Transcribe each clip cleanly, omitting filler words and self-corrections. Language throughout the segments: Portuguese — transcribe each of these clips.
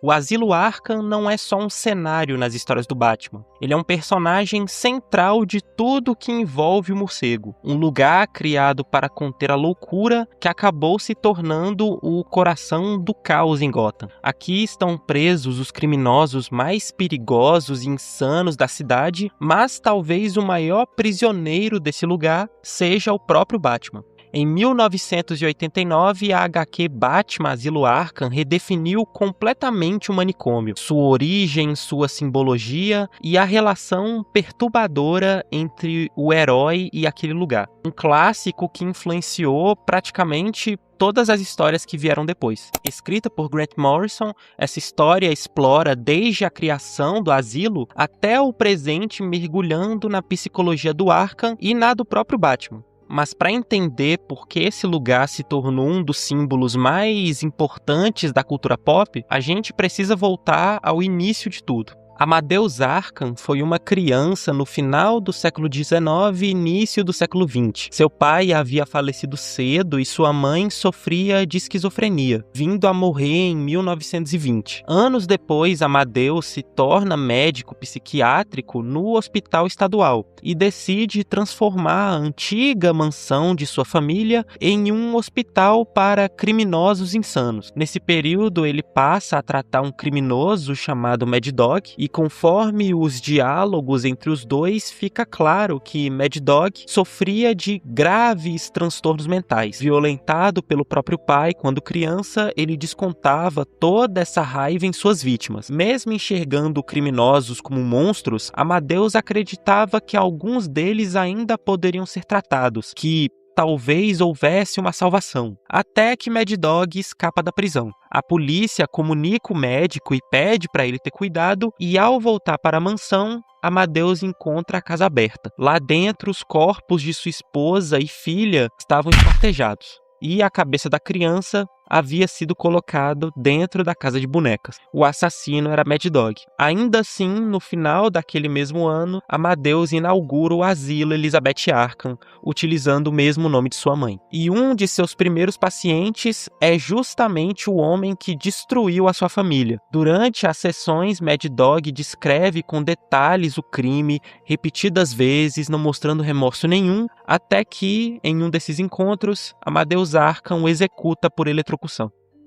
O Asilo Arkham não é só um cenário nas histórias do Batman. Ele é um personagem central de tudo que envolve o morcego. Um lugar criado para conter a loucura que acabou se tornando o coração do caos em Gotham. Aqui estão presos os criminosos mais perigosos e insanos da cidade, mas talvez o maior prisioneiro desse lugar seja o próprio Batman. Em 1989, a HQ Batman Asilo Arkham redefiniu completamente o manicômio, sua origem, sua simbologia e a relação perturbadora entre o herói e aquele lugar. Um clássico que influenciou praticamente todas as histórias que vieram depois. Escrita por Grant Morrison, essa história explora desde a criação do asilo até o presente, mergulhando na psicologia do Arkham e na do próprio Batman. Mas para entender por que esse lugar se tornou um dos símbolos mais importantes da cultura pop, a gente precisa voltar ao início de tudo. Amadeus Arkham foi uma criança no final do século XIX e início do século XX. Seu pai havia falecido cedo e sua mãe sofria de esquizofrenia, vindo a morrer em 1920. Anos depois, Amadeus se torna médico psiquiátrico no hospital estadual e decide transformar a antiga mansão de sua família em um hospital para criminosos insanos. Nesse período, ele passa a tratar um criminoso chamado Mad Dog, e conforme os diálogos entre os dois, fica claro que Mad Dog sofria de graves transtornos mentais. Violentado pelo próprio pai quando criança, ele descontava toda essa raiva em suas vítimas. Mesmo enxergando criminosos como monstros, Amadeus acreditava que alguns deles ainda poderiam ser tratados, que talvez houvesse uma salvação, até que Mad Dog escapa da prisão. A polícia comunica o médico e pede para ele ter cuidado, e ao voltar para a mansão, Amadeus encontra a casa aberta. Lá dentro, os corpos de sua esposa e filha estavam esquartejados, e a cabeça da criança havia sido colocado dentro da casa de bonecas. O assassino era Mad Dog. Ainda assim, no final daquele mesmo ano, Amadeus inaugura o asilo Elizabeth Arkham, utilizando o mesmo nome de sua mãe. E um de seus primeiros pacientes é justamente o homem que destruiu a sua família. Durante as sessões, Mad Dog descreve com detalhes o crime, repetidas vezes, não mostrando remorso nenhum, até que, em um desses encontros, Amadeus Arkham o executa por eletrocução.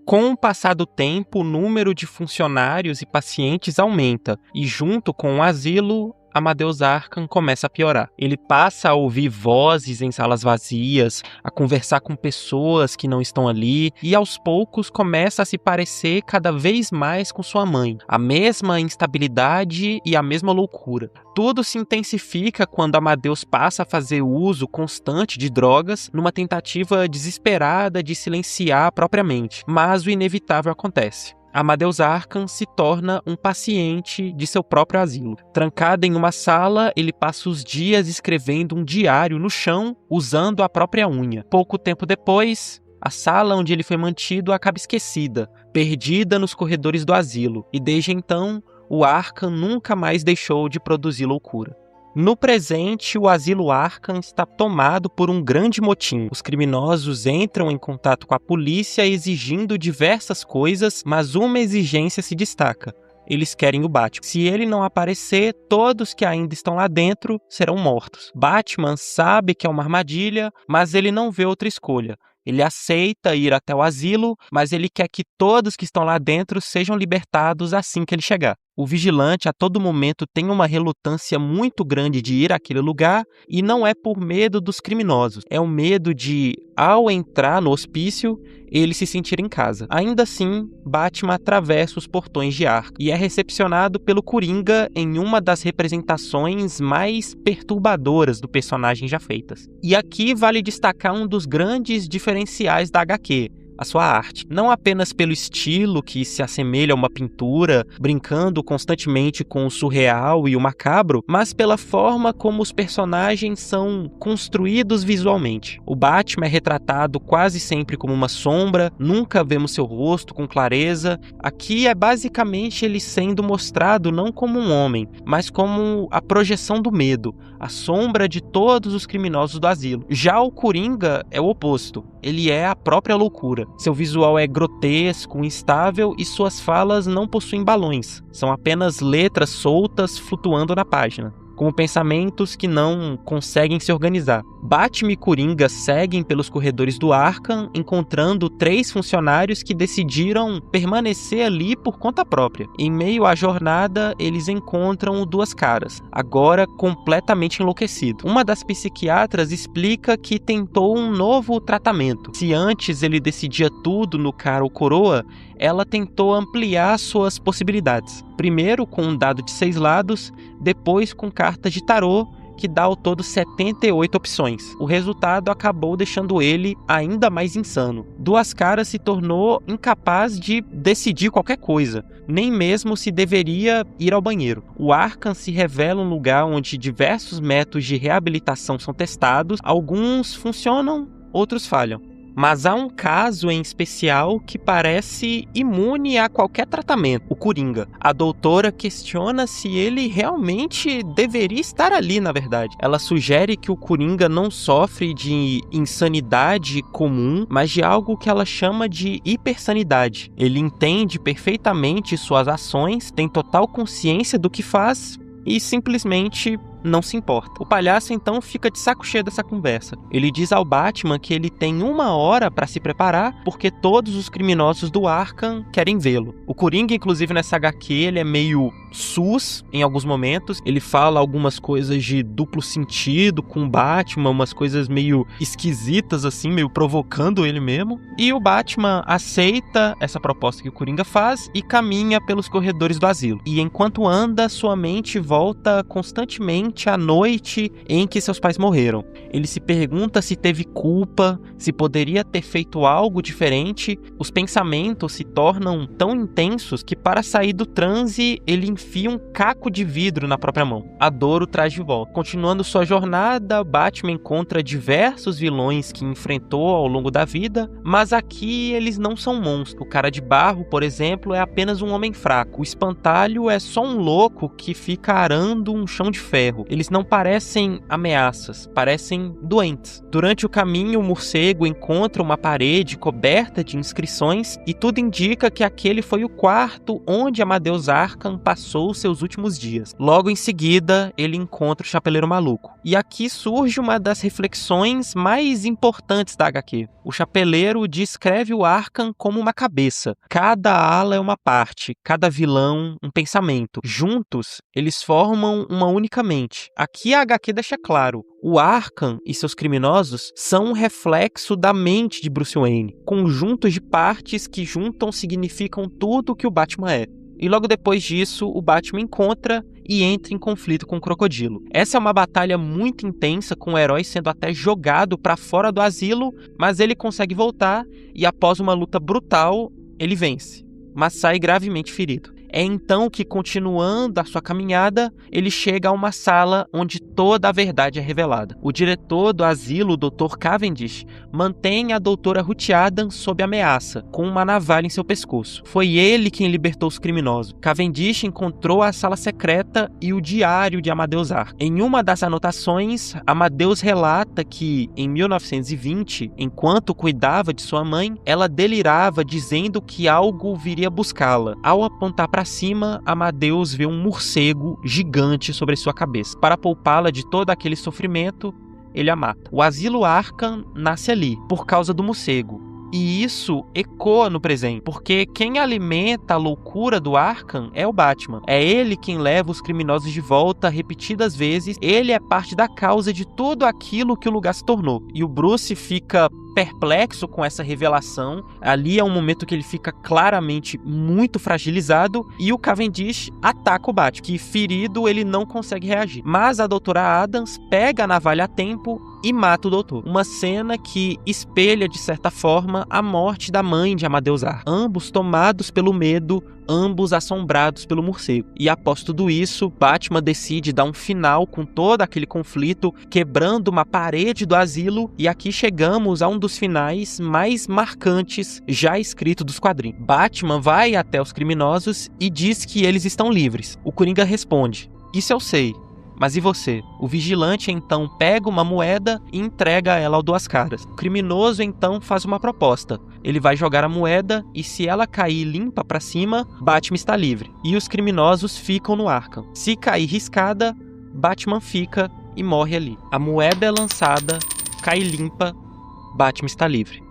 Com o passar do tempo, o número de funcionários e pacientes aumenta, e junto com o asilo, Amadeus Arkham começa a piorar. Ele passa a ouvir vozes em salas vazias, a conversar com pessoas que não estão ali, e aos poucos começa a se parecer cada vez mais com sua mãe. A mesma instabilidade e a mesma loucura. Tudo se intensifica quando Amadeus passa a fazer uso constante de drogas, numa tentativa desesperada de silenciar a própria mente. Mas o inevitável acontece. Amadeus Arkham se torna um paciente de seu próprio asilo. Trancado em uma sala, ele passa os dias escrevendo um diário no chão, usando a própria unha. Pouco tempo depois, a sala onde ele foi mantido acaba esquecida, perdida nos corredores do asilo, e desde então, o Arkham nunca mais deixou de produzir loucura. No presente, o Asilo Arkham está tomado por um grande motim. Os criminosos entram em contato com a polícia exigindo diversas coisas, mas uma exigência se destaca. Eles querem o Batman. Se ele não aparecer, todos que ainda estão lá dentro serão mortos. Batman sabe que é uma armadilha, mas ele não vê outra escolha. Ele aceita ir até o asilo, mas ele quer que todos que estão lá dentro sejam libertados assim que ele chegar. O vigilante a todo momento tem uma relutância muito grande de ir àquele lugar, e não é por medo dos criminosos, é o medo de, ao entrar no hospício, ele se sentir em casa. Ainda assim, Batman atravessa os portões de Arkham e é recepcionado pelo Coringa em uma das representações mais perturbadoras do personagem já feitas. E aqui vale destacar um dos grandes diferenciais da HQ, a sua arte. Não apenas pelo estilo que se assemelha a uma pintura, brincando constantemente com o surreal e o macabro, mas pela forma como os personagens são construídos visualmente. O Batman é retratado quase sempre como uma sombra, nunca vemos seu rosto com clareza. Aqui é basicamente ele sendo mostrado não como um homem, mas como a projeção do medo, a sombra de todos os criminosos do asilo. Já o Coringa é o oposto. Ele é a própria loucura. Seu visual é grotesco, instável e suas falas não possuem balões. São apenas letras soltas flutuando na página, como pensamentos que não conseguem se organizar. Batman e Coringa seguem pelos corredores do Arkham, encontrando 3 funcionários que decidiram permanecer ali por conta própria. Em meio à jornada, eles encontram o Duas Caras, agora completamente enlouquecido. Uma das psiquiatras explica que tentou um novo tratamento. Se antes ele decidia tudo no cara ou coroa, ela tentou ampliar suas possibilidades. Primeiro com um dado de 6 lados, depois com cartas de tarô, que dá ao todo 78 opções. O resultado acabou deixando ele ainda mais insano. Duas Caras se tornou incapaz de decidir qualquer coisa, nem mesmo se deveria ir ao banheiro. O Arkham se revela um lugar onde diversos métodos de reabilitação são testados, alguns funcionam, outros falham. Mas há um caso em especial que parece imune a qualquer tratamento, o Coringa. A doutora questiona se ele realmente deveria estar ali, na verdade. Ela sugere que o Coringa não sofre de insanidade comum, mas de algo que ela chama de hipersanidade. Ele entende perfeitamente suas ações, tem total consciência do que faz e simplesmente não se importa. O palhaço então fica de saco cheio dessa conversa. Ele diz ao Batman que ele tem 1 hora para se preparar porque todos os criminosos do Arkham querem vê-lo. O Coringa, inclusive nessa HQ, ele é meio sus em alguns momentos. Ele fala algumas coisas de duplo sentido com o Batman, umas coisas meio esquisitas assim, meio provocando ele mesmo. E o Batman aceita essa proposta que o Coringa faz e caminha pelos corredores do asilo. E enquanto anda, sua mente volta constantemente à noite em que seus pais morreram. Ele se pergunta se teve culpa, se poderia ter feito algo diferente. Os pensamentos se tornam tão intensos que, para sair do transe, ele enfia um caco de vidro na própria mão. A dor o traz de volta. Continuando sua jornada, Batman encontra diversos vilões que enfrentou ao longo da vida, mas aqui eles não são monstros. O Cara de Barro, por exemplo, é apenas um homem fraco. O Espantalho é só um louco que fica arando um chão de ferro. Eles não parecem ameaças, parecem doentes. Durante o caminho, o morcego encontra uma parede coberta de inscrições e tudo indica que aquele foi o quarto onde Amadeus Arkham passou seus últimos dias. Logo em seguida, ele encontra o Chapeleiro Maluco. E aqui surge uma das reflexões mais importantes da HQ. O Chapeleiro descreve o Arkham como uma cabeça. Cada ala é uma parte, cada vilão um pensamento. Juntos, eles formam uma única mente. Aqui a HQ deixa claro, o Arkham e seus criminosos são um reflexo da mente de Bruce Wayne. Conjuntos de partes que juntam significam tudo o que o Batman é. E logo depois disso, o Batman encontra e entra em conflito com o Crocodilo. Essa é uma batalha muito intensa, com o herói sendo até jogado para fora do asilo, mas ele consegue voltar e, após uma luta brutal, ele vence, mas sai gravemente ferido. É então que, continuando a sua caminhada, ele chega a uma sala onde toda a verdade é revelada. O diretor do asilo, o Dr. Cavendish, mantém a doutora Ruth Adams sob ameaça, com uma navalha em seu pescoço. Foi ele quem libertou os criminosos. Cavendish encontrou a sala secreta e o diário de Amadeus Arkham. Em uma das anotações, Amadeus relata que, em 1920, enquanto cuidava de sua mãe, ela delirava dizendo que algo viria buscá-la. Ao apontar para cima, Amadeus vê um morcego gigante sobre sua cabeça. Para poupá-la de todo aquele sofrimento, ele a mata. O asilo Arkham nasce ali, por causa do morcego. E isso ecoa no presente, porque quem alimenta a loucura do Arkham é o Batman. É ele quem leva os criminosos de volta repetidas vezes. Ele é parte da causa de tudo aquilo que o lugar se tornou. E o Bruce fica perplexo com essa revelação. Ali é um momento que ele fica claramente muito fragilizado e o Cavendish ataca o Batman, que ferido ele não consegue reagir. Mas a doutora Adams pega a navalha a tempo e mata o doutor. Uma cena que espelha, de certa forma, a morte da mãe de Amadeus Arkham. Ambos tomados pelo medo, ambos assombrados pelo morcego. E após tudo isso, Batman decide dar um final com todo aquele conflito, quebrando uma parede do asilo, e aqui chegamos a um dos finais mais marcantes já escrito dos quadrinhos. Batman vai até os criminosos e diz que eles estão livres. O Coringa responde: "Isso eu sei. Mas e você?" O vigilante então pega uma moeda e entrega ela ao Duas Caras. O criminoso então faz uma proposta: ele vai jogar a moeda e se ela cair limpa para cima, Batman está livre. E os criminosos ficam no Arkham. Se cair riscada, Batman fica e morre ali. A moeda é lançada, cai limpa, Batman está livre.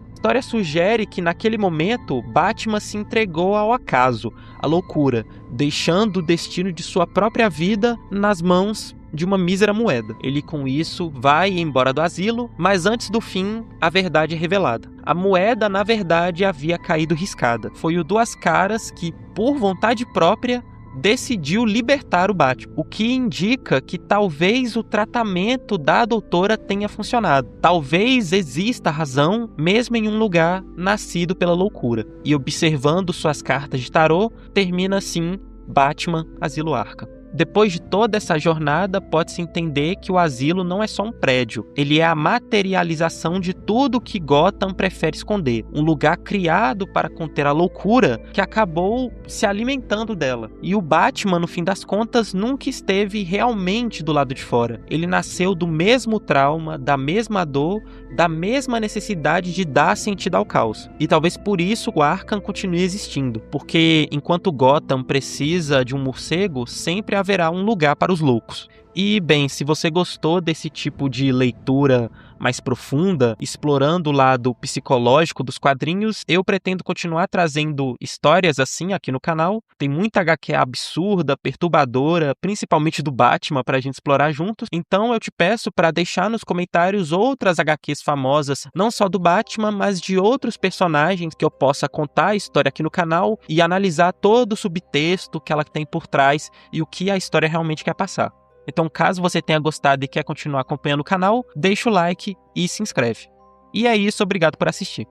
A história sugere que naquele momento Batman se entregou ao acaso, à loucura, deixando o destino de sua própria vida nas mãos de uma mísera moeda. Ele com isso vai embora do asilo, mas antes do fim, a verdade é revelada. A moeda, na verdade, havia caído riscada. Foi o Duas Caras que, por vontade própria, decidiu libertar o Batman, o que indica que talvez o tratamento da doutora tenha funcionado. Talvez exista razão, mesmo em um lugar nascido pela loucura. E observando suas cartas de tarô, termina assim Batman Asilo Arkham. Depois de toda essa jornada, pode-se entender que o asilo não é só um prédio. Ele é a materialização de tudo que Gotham prefere esconder. Um lugar criado para conter a loucura que acabou se alimentando dela. E o Batman, no fim das contas, nunca esteve realmente do lado de fora. Ele nasceu do mesmo trauma, da mesma dor, da mesma necessidade de dar sentido ao caos. E talvez por isso o Arkham continue existindo. Porque enquanto Gotham precisa de um morcego, sempre haverá um lugar para os loucos. E, bem, se você gostou desse tipo de leitura mais profunda, explorando o lado psicológico dos quadrinhos, eu pretendo continuar trazendo histórias assim aqui no canal. Tem muita HQ absurda, perturbadora, principalmente do Batman, para a gente explorar juntos. Então eu te peço para deixar nos comentários outras HQs famosas, não só do Batman, mas de outros personagens que eu possa contar a história aqui no canal e analisar todo o subtexto que ela tem por trás e o que a história realmente quer passar. Então, caso você tenha gostado e quer continuar acompanhando o canal, deixa o like e se inscreve. E é isso, obrigado por assistir.